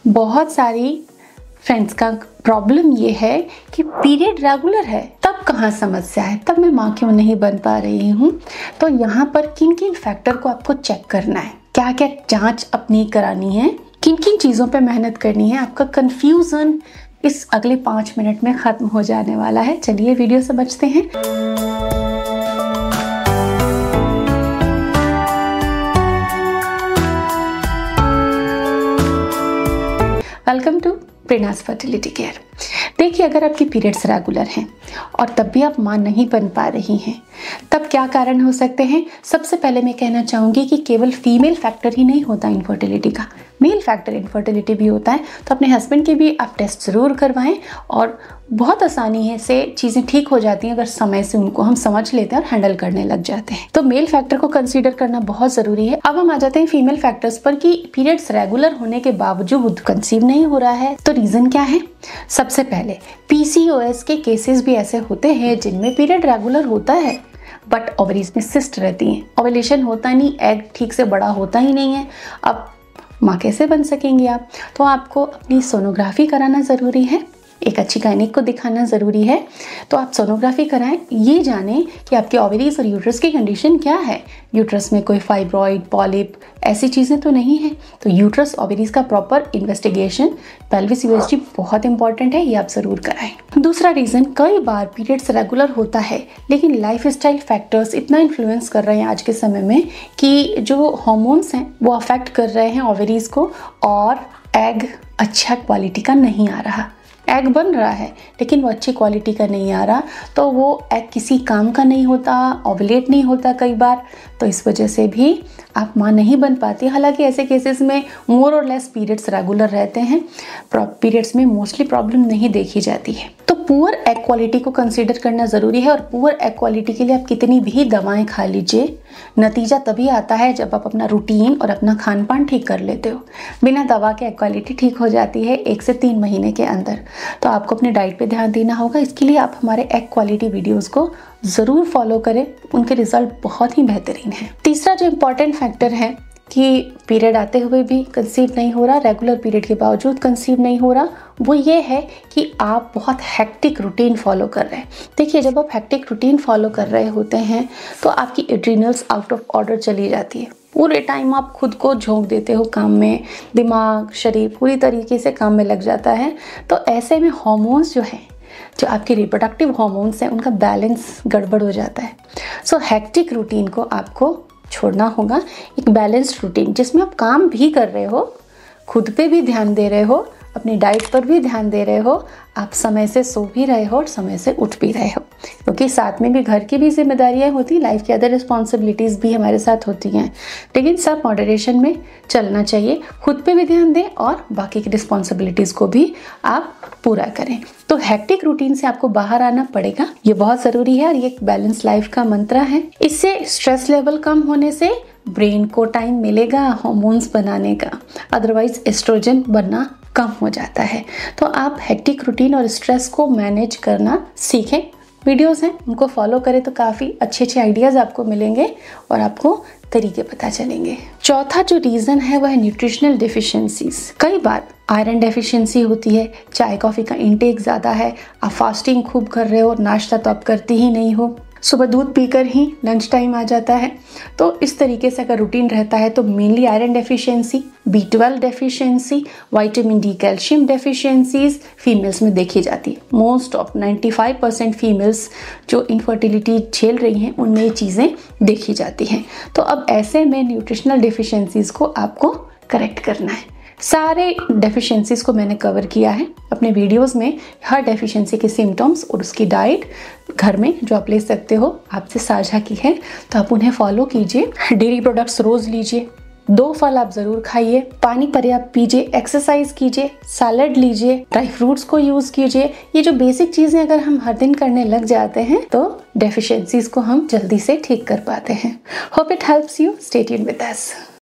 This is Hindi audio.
बहुत सारी फ्रेंड्स का प्रॉब्लम ये है कि पीरियड रेगुलर है, तब कहाँ समस्या है, तब मैं माँ क्यों नहीं बन पा रही हूँ। तो यहाँ पर किन किन फैक्टर को आपको चेक करना है, क्या क्या जांच अपनी करानी है, किन किन चीज़ों पे मेहनत करनी है, आपका कंफ्यूजन इस अगले 5 मिनट में ख़त्म हो जाने वाला है। चलिए वीडियो समझते हैं। Welcome to Prerna's fertility care. देखिए, अगर आपकी पीरियड्स रेगुलर हैं और तब भी आप मां नहीं बन पा रही हैं, तब क्या कारण हो सकते हैं। सबसे पहले मैं कहना चाहूँगी कि केवल फीमेल फैक्टर ही नहीं होता इनफर्टिलिटी का, मेल फैक्टर इनफर्टिलिटी भी होता है। तो अपने हस्बैंड के भी आप टेस्ट ज़रूर करवाएं और बहुत आसानी है से चीज़ें ठीक हो जाती हैं अगर समय से उनको हम समझ लेते हैं और हैंडल करने लग जाते हैं। तो मेल फैक्टर को कंसीडर करना बहुत ज़रूरी है। अब हम आ जाते हैं फीमेल फैक्टर्स पर कि पीरियड्स रेगुलर होने के बावजूद कंसीव नहीं हो रहा है, तो रीज़न क्या है। सबसे पहले पीसीओएस के केसेस भी ऐसे होते हैं जिनमें पीरियड रेगुलर होता है बट ओवरीज में सिस्ट रहती हैं, ओवुलेशन होता नहीं, एग ठीक से बड़ा होता ही नहीं है। अब माँ कैसे बन सकेंगे आप। तो आपको अपनी सोनोग्राफी कराना ज़रूरी है, एक अच्छी गायनिक को दिखाना ज़रूरी है। तो आप सोनोग्राफी कराएं, ये जानें कि आपके ओवरीज और यूट्रस की कंडीशन क्या है। यूट्रस में कोई फाइब्रॉइड, पॉलिप ऐसी चीज़ें तो नहीं है। तो यूट्रस ओवरीज का प्रॉपर इन्वेस्टिगेशन, पेल्विस यूएसजी बहुत इंपॉर्टेंट है, ये आप ज़रूर कराएं। दूसरा रीज़न, कई बार पीरियड्स रेगुलर होता है लेकिन लाइफस्टाइल फैक्टर्स इतना इन्फ्लुएंस कर रहे हैं आज के समय में कि जो हार्मोन्स हैं वो अफेक्ट कर रहे हैं ओवरीज को और एग अच्छा क्वालिटी का नहीं आ रहा। एग बन रहा है लेकिन वो अच्छी क्वालिटी का नहीं आ रहा, तो वो एग किसी काम का नहीं होता, ओवुलेट नहीं होता कई बार। तो इस वजह से भी आप माँ नहीं बन पाती। हालांकि ऐसे केसेस में मोर और लेस पीरियड्स रेगुलर रहते हैं, पीरियड्स में मोस्टली प्रॉब्लम नहीं देखी जाती है। तो पुअर एग क्वालिटी को कंसीडर करना ज़रूरी है और पुअर एग क्वालिटी के लिए आप कितनी भी दवाएं खा लीजिए, नतीजा तभी आता है जब आप अपना रूटीन और अपना खान पान ठीक कर लेते हो। बिना दवा के एग क्वालिटी ठीक हो जाती है 1 से 3 महीने के अंदर। तो आपको अपने डाइट पे ध्यान देना होगा। इसके लिए आप हमारे एग क्वालिटी वीडियोस को ज़रूर फॉलो करें, उनके रिजल्ट बहुत ही बेहतरीन हैं। तीसरा जो इम्पॉर्टेंट फैक्टर है कि पीरियड आते हुए भी कंसीव नहीं हो रहा, रेगुलर पीरियड के बावजूद कंसीव नहीं हो रहा, वो ये है कि आप बहुत हेक्टिक रूटीन फॉलो कर रहे हैं। देखिए, जब आप हेक्टिक रूटीन फॉलो कर रहे होते हैं तो आपकी एड्रिनल्स आउट ऑफ ऑर्डर चली जाती है। पूरे टाइम आप खुद को झोंक देते हो काम में, दिमाग शरीर पूरी तरीके से काम में लग जाता है। तो ऐसे में हार्मोन्स जो है, जो आपके रिप्रोडक्टिव हार्मोन्स हैं, उनका बैलेंस गड़बड़ हो जाता है। सो हेक्टिक रूटीन को आपको छोड़ना होगा। एक बैलेंस्ड रूटीन जिसमें आप काम भी कर रहे हो, खुद पे भी ध्यान दे रहे हो, अपनी डाइट पर भी ध्यान दे रहे हो, आप समय से सो भी रहे हो और समय से उठ भी रहे हो, क्योंकि साथ में भी घर की भी जिम्मेदारियां होती, लाइफ की अदर रिस्पॉन्सिबिलिटीज़ भी हमारे साथ होती हैं। लेकिन सब मॉडरेशन में चलना चाहिए, खुद पे भी ध्यान दें और बाकी की रिस्पॉन्सिबिलिटीज़ को भी आप पूरा करें। तो हेक्टिक रूटीन से आपको बाहर आना पड़ेगा, ये बहुत ज़रूरी है और ये एक बैलेंस लाइफ का मंत्र है। इससे स्ट्रेस लेवल कम होने से ब्रेन को टाइम मिलेगा हार्मोन्स बनाने का, अदरवाइज एस्ट्रोजन बनना कम हो जाता है। तो आप हेक्टिक रूटीन और स्ट्रेस को मैनेज करना सीखें। वीडियोस हैं उनको फॉलो करें तो काफ़ी अच्छे आइडियाज़ आपको मिलेंगे और आपको तरीके पता चलेंगे। चौथा जो रीज़न है वह है न्यूट्रिशनल डिफिशिएंसीज। कई बार आयरन डेफिशिएंसी होती है, चाय कॉफ़ी का इंटेक ज़्यादा है, आप फास्टिंग खूब कर रहे हो, नाश्ता तो आप करते ही नहीं हो, सुबह दूध पीकर ही लंच टाइम आ जाता है। तो इस तरीके से अगर रूटीन रहता है तो mainly iron deficiency, B12 deficiency, vitamin D, calcium deficiencies females में देखी जाती है। मोस्ट ऑफ 95% फीमेल्स जो इनफर्टिलिटी झेल रही हैं उनमें ये चीज़ें देखी जाती हैं। तो अब ऐसे में न्यूट्रिशनल डेफिशिएंसीज को आपको करेक्ट करना है। सारे डेफिशिएंसीज को मैंने कवर किया है अपने वीडियोस में। हर डेफिशिएंसी के सिम्टम्स और उसकी डाइट घर में जो आप ले सकते हो आपसे साझा की है, तो आप उन्हें फॉलो कीजिए। डेयरी प्रोडक्ट्स रोज़ लीजिए, 2 फल आप ज़रूर खाइए, पानी पर्याप्त पीजिए, एक्सरसाइज कीजिए, सैलड लीजिए, ड्राई फ्रूट्स को यूज़ कीजिए। ये जो बेसिक चीज़ें अगर हम हर दिन करने लग जाते हैं तो डेफिशिएंसीज को हम जल्दी से ठीक कर पाते हैं। Hope it helps you. Stay tuned with us.